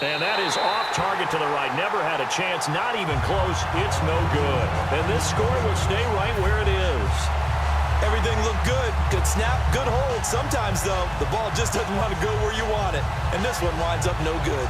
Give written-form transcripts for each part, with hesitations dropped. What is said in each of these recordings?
And that is off target to the right. Never had a chance, not even close. It's no good. And this score will stay right where it is. Everything looked good. Good snap, good hold. Sometimes, though, the ball just doesn't want to go where you want it. And this one winds up no good.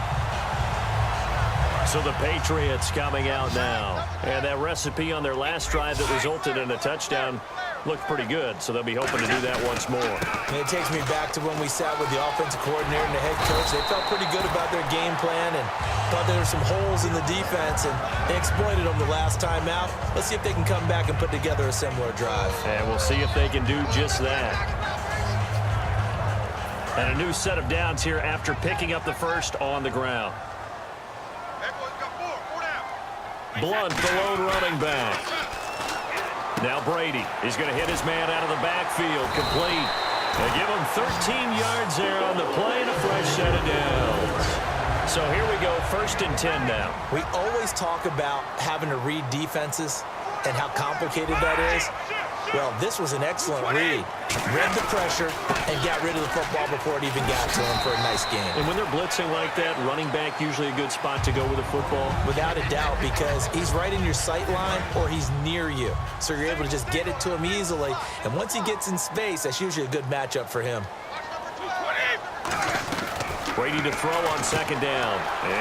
So the Patriots coming out now. And that recipe on their last drive that resulted in a touchdown looked pretty good, so they'll be hoping to do that once more. And it takes me back to when we sat with the offensive coordinator and the head coach. They felt pretty good about their game plan and thought there were some holes in the defense, and they exploited them the last time out. Let's see if they can come back and put together a similar drive. And we'll see if they can do just that. And a new set of downs here after picking up the first on the ground. Blunt, the lone running back. Now Brady is going to hit his man out of the backfield. Complete. They give him 13 yards there on the play and a fresh set of downs. So here we go, 1st and 10 now. We always talk about having to read defenses and how complicated that is. Well, this was an excellent read. Read the pressure and got rid of the football before it even got to him for a nice game. And when they're blitzing like that, running back usually a good spot to go with the football? Without a doubt, because he's right in your sight line or he's near you. So you're able to just get it to him easily. And once he gets in space, that's usually a good matchup for him. Brady to throw on 2nd down.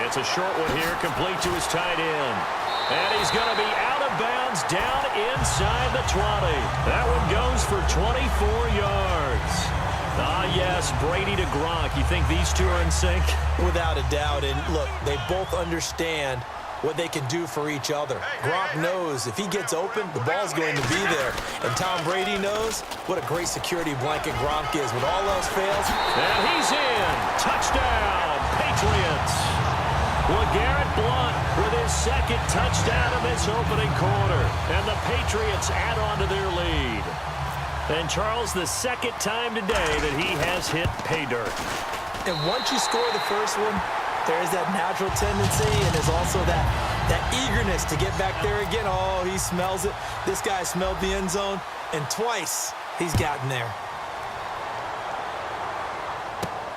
It's a short one here, complete to his tight end. And he's going to be out of bounds down inside the 20. That one goes for 24 yards. Ah, yes, Brady to Gronk. You think these two are in sync? Without a doubt. And look, they both understand what they can do for each other. Gronk knows if he gets open, the ball's going to be there. And Tom Brady knows what a great security blanket Gronk is. When all else fails. And he's in. Touchdown, Patriots. LeGarrette Blount with his 2nd touchdown of this opening quarter. And the Patriots add on to their lead. And Charles, the 2nd time today that he has hit pay dirt. And once you score the first one, there is that natural tendency, and there's also that eagerness to get back there again. Oh, he smells it. This guy smelled the end zone, and twice he's gotten there.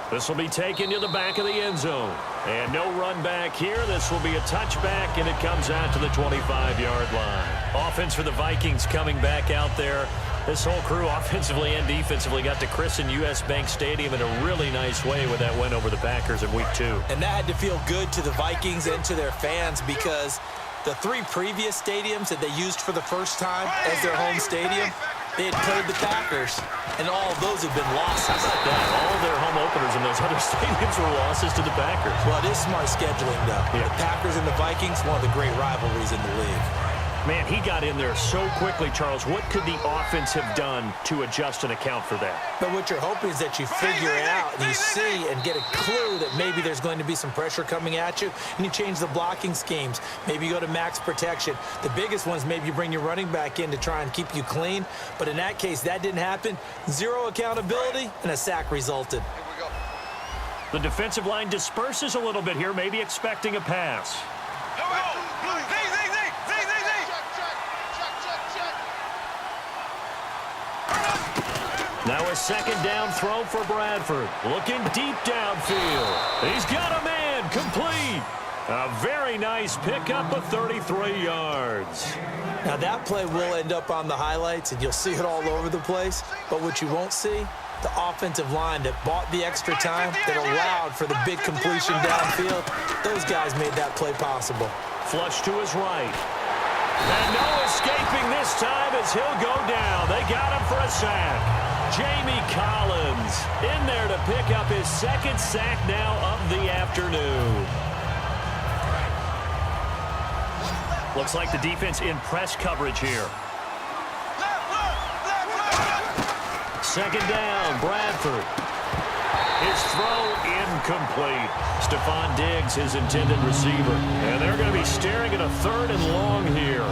This will be taken to the back of the end zone. And no run back here. This will be a touchback, and it comes out to the 25-yard line. Offense for the Vikings coming back out there. This whole crew, offensively and defensively, got to christen U.S. Bank Stadium in a really nice way with that win over the Packers in Week 2. And that had to feel good to the Vikings and to their fans because the 3 previous stadiums that they used for the first time as their home stadium, they had played the Packers, and all of those have been losses. How about that? All of their home openers in those other stadiums were losses to the Packers. Well, it is smart scheduling, though. Yeah. The Packers and the Vikings, one of the great rivalries in the league. Man, he got in there so quickly, Charles. What could the offense have done to adjust and account for that? But what you're hoping is that you figure it out and you see and get a clue that maybe there's going to be some pressure coming at you, and you change the blocking schemes. Maybe you go to max protection. The biggest ones, maybe you bring your running back in to try and keep you clean. But in that case, that didn't happen. 0 accountability, and a sack resulted. The defensive line disperses a little bit here, maybe expecting a pass. Now a 2nd down throw for Bradford. Looking deep downfield. He's got a man. Complete. A very nice pickup of 33 yards. Now that play will end up on the highlights, and you'll see it all over the place. But what you won't see, the offensive line that bought the extra time, that allowed for the big completion downfield, those guys made that play possible. Flush to his right. And no escaping this time as he'll go down. They got him for a sack. Jamie Collins in there to pick up his 2nd sack now of the afternoon. Looks like the defense in press coverage here. 2nd down, Bradford. His throw incomplete. Stephon Diggs, his intended receiver. And they're going to be staring at a 3rd and long here.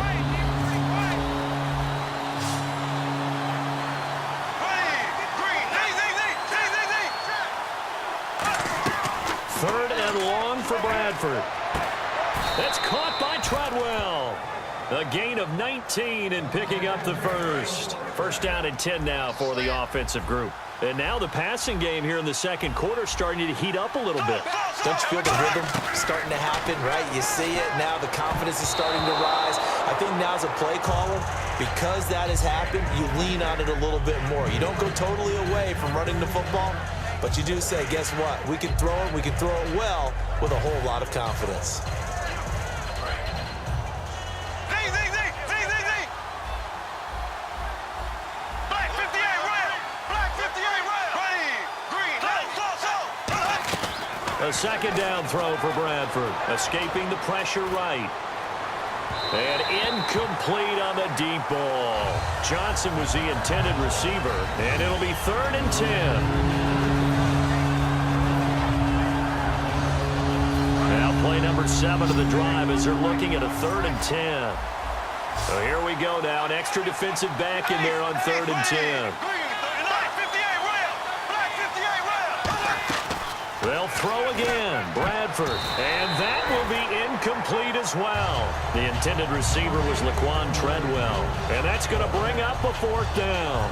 Third and long for Bradford. That's caught by Treadwell. A gain of 19 and picking up the first. 1st down and 10 now for the offensive group. And now the passing game here in the second quarter starting to heat up a little bit. Don't you feel the rhythm starting to happen, right? You see it now. The confidence is starting to rise. I think now as a play caller, because that has happened, you lean on it a little bit more. You don't go totally away from running the football, but you do say, guess what? We can throw it. We can throw it well with a whole lot of confidence. A second down throw for Bradford, escaping the pressure right. And incomplete on the deep ball. Johnson was the intended receiver, and it'll be 3rd and 10. Now play number 7 of the drive as they're looking at a 3rd and 10. So here we go now, an extra defensive back in there on 3rd and 10. They'll throw again, Bradford, and that will be incomplete as well. The intended receiver was Laquan Treadwell, and that's going to bring up a 4th down.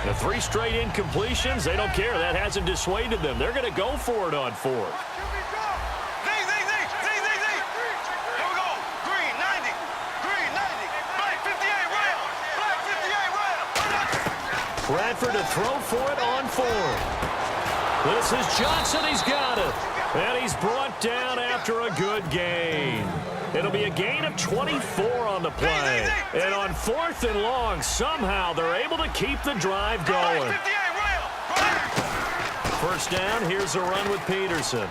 The 3 straight incompletions, they don't care. That hasn't dissuaded them. They're going to go for it on 4th. Bradford to throw for it on 4th. This is Johnson. He's got it. And he's brought down after a good gain. It'll be a gain of 24 on the play. And on 4th and long, somehow they're able to keep the drive going. First down, here's a run with Peterson.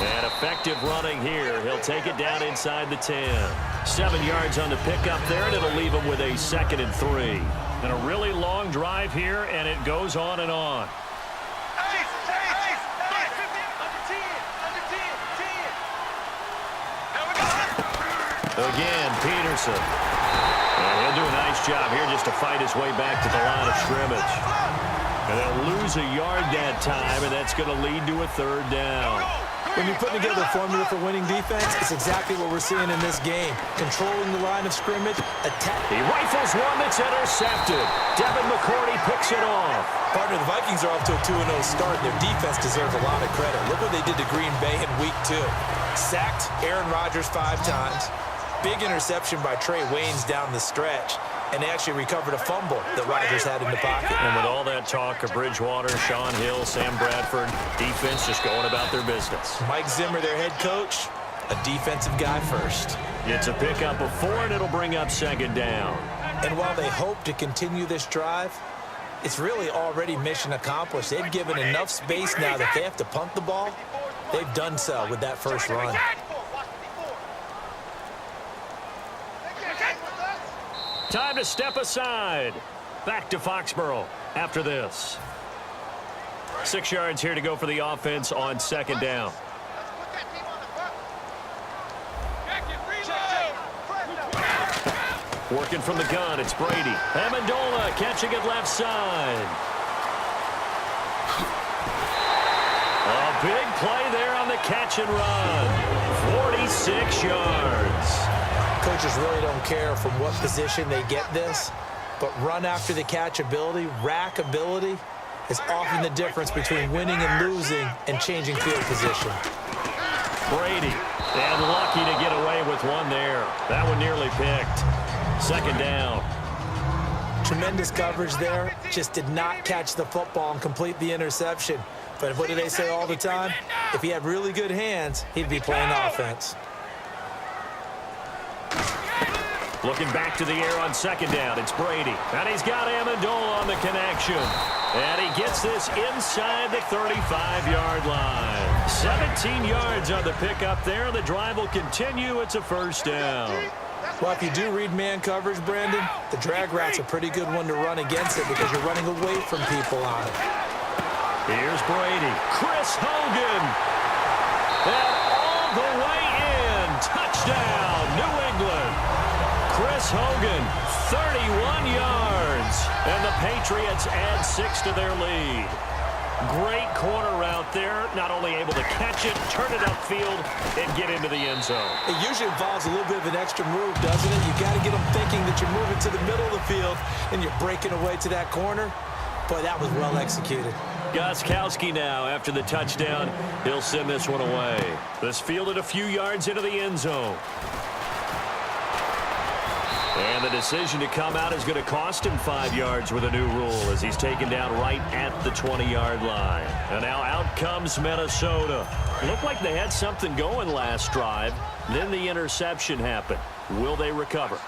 And effective running here. He'll take it down inside the 10. 7 yards on the pickup there, and it'll leave him with a 2nd and 3. And a really long drive here, and it goes on and on. Again, Peterson. And he'll do a nice job here just to fight his way back to the line of scrimmage. And they'll lose a yard that time, and that's going to lead to a 3rd down. When you put together a formula for winning defense, it's exactly what we're seeing in this game. Controlling the line of scrimmage, attack. He rifles one that's intercepted. Devin McCourty picks it off. Partner, the Vikings are off to a 2-0 start. Their defense deserves a lot of credit. Look what they did to Green Bay in Week 2. Sacked Aaron Rodgers 5 times. Big interception by Trey Waynes down the stretch. And they actually recovered a fumble that Rodgers had in the pocket. And with all that talk of Bridgewater, Sean Hill, Sam Bradford, defense just going about their business. Mike Zimmer, their head coach, a defensive guy first. It's a pickup of 4, and it'll bring up 2nd down. And while they hope to continue this drive, it's really already mission accomplished. They've given enough space now that they have to punt the ball. They've done so with that first run. Time to step aside. Back to Foxborough after this. 6 yards here to go for the offense on 2nd down. Working from the gun, it's Brady. Amendola catching it left side. A big play there on the catch and run. 46 yards. Coaches really don't care from what position they get this, but run after the catch ability, rack ability, is often the difference between winning and losing and changing field position. Brady, and lucky to get away with one there. That one nearly picked. 2nd down. Tremendous coverage there. Just did not catch the football and complete the interception. But what do they say all the time? If he had really good hands, he'd be playing offense. Looking back to the air on 2nd down. It's Brady. And he's got Amendola on the connection. And he gets this inside the 35-yard line. 17 yards on the pickup there. The drive will continue. It's a 1st down. Well, if you do read man coverage, Brandon, the drag route's a pretty good one to run against it because you're running away from people on it. Here's Brady. Chris Hogan. And all the way in. Touchdown, New England. Chris Hogan, 31 yards. And the Patriots add 6 to their lead. Great corner route there. Not only able to catch it, turn it upfield, and get into the end zone. It usually involves a little bit of an extra move, doesn't it? You got to get them thinking that you're moving to the middle of the field and you're breaking away to that corner. Boy, that was well executed. Gostkowski now, after the touchdown, he'll send this one away. This fielded a few yards into the end zone. And the decision to come out is going to cost him 5 yards with a new rule as he's taken down right at the 20-yard line. And now out comes Minnesota. Looked like they had something going last drive. Then the interception happened. Will they recover?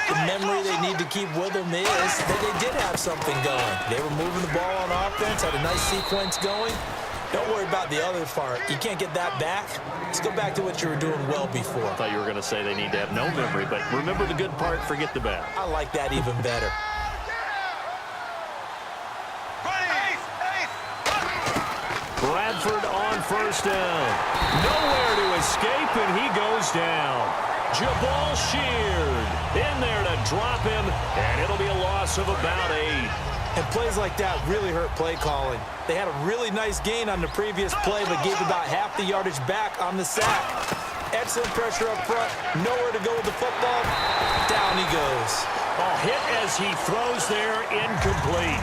The memory they need to keep with them is that they did have something going. They were moving the ball on offense, had a nice sequence going. Don't worry about the other part. You can't get that back. Let's go back to what you were doing well before. I thought you were going to say they need to have no memory, but remember the good part, forget the bad. I like that even better. Bradford on first down. Nowhere to escape, and he goes down. Jabal Sheard in there to drop him, and it'll be a loss of about 8. And plays like that really hurt play calling. They had a really nice gain on the previous play, but gave about half the yardage back on the sack. Excellent pressure up front. Nowhere to go with the football. Down he goes. Hit as he throws there, incomplete.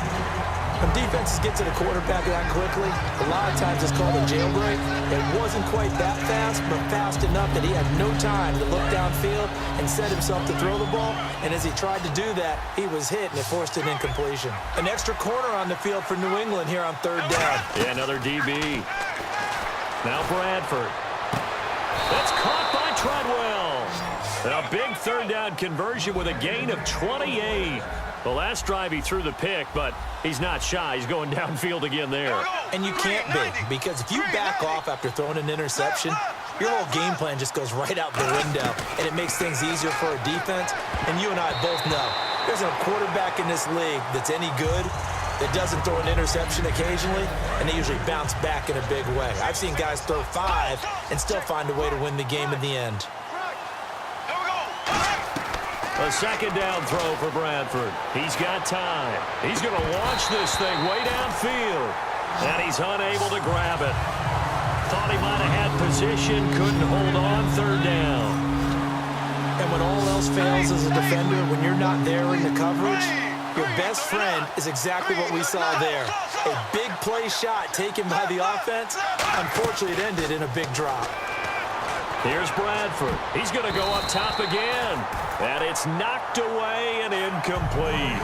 When defenses get to the quarterback that quickly, a lot of times it's called a jailbreak. It wasn't quite that fast, but fast enough that he had no time to look downfield and set himself to throw the ball. And as he tried to do that, he was hit, and it forced an incompletion. An extra corner on the field for New England here on third down. Yeah, another DB. Now Bradford. That's caught by Treadwell. And a big third down conversion with a gain of 28. The last drive he threw the pick, but he's not shy. He's going downfield again there. And you can't be, because if you back off after throwing an interception, your whole game plan just goes right out the window, and it makes things easier for a defense. And you and I both know there's a quarterback in this league that's any good that doesn't throw an interception occasionally, and they usually bounce back in a big way. I've seen guys throw 5 and still find a way to win the game in the end. A second down throw for Bradford. He's got time. He's going to launch this thing way downfield. And he's unable to grab it. Thought he might have had position, couldn't hold on third down. And when all else fails as a defender, when you're not there in the coverage, your best friend is exactly what we saw there. A big play shot taken by the offense. Unfortunately, it ended in a big drop. Here's Bradford. He's going to go up top again. And it's knocked away and incomplete.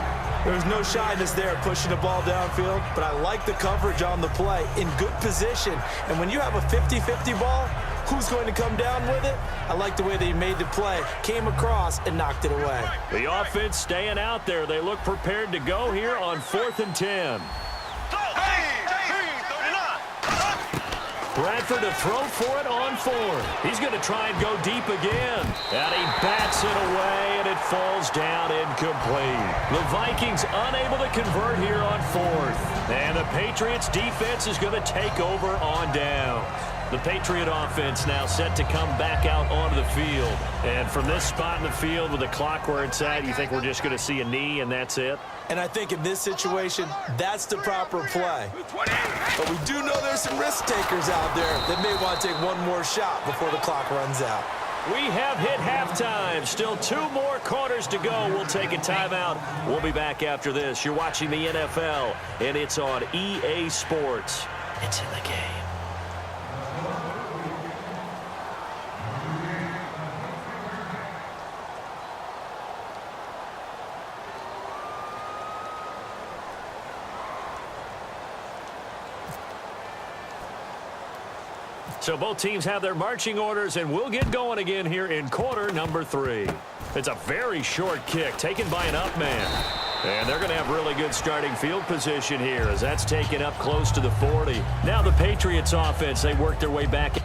There's no shyness there pushing the ball downfield, but I like the coverage on the play. In good position. And when you have a 50-50 ball, who's going to come down with it? I like the way they made the play, came across, and knocked it away. The offense staying out there. They look prepared to go here on 4th and 10. Bradford to throw for it on 4th. He's going to try and go deep again. And he bats it away, and it falls down incomplete. The Vikings unable to convert here on 4th. And the Patriots defense is going to take over on down. The Patriot offense now set to come back out onto the field. And from this spot in the field with the clock where it's at, you think we're just going to see a knee and that's it? And I think in this situation, that's the proper play. But we do know there's some risk takers out there that may want to take one more shot before the clock runs out. We have hit halftime. Still 2 more quarters to go. We'll take a timeout. We'll be back after this. You're watching the NFL, and it's on EA Sports. It's in the game. So both teams have their marching orders, and we'll get going again here in quarter number 3. It's a very short kick taken by an up man. And they're going to have really good starting field position here as that's taken up close to the 40. Now the Patriots offense, they work their way back.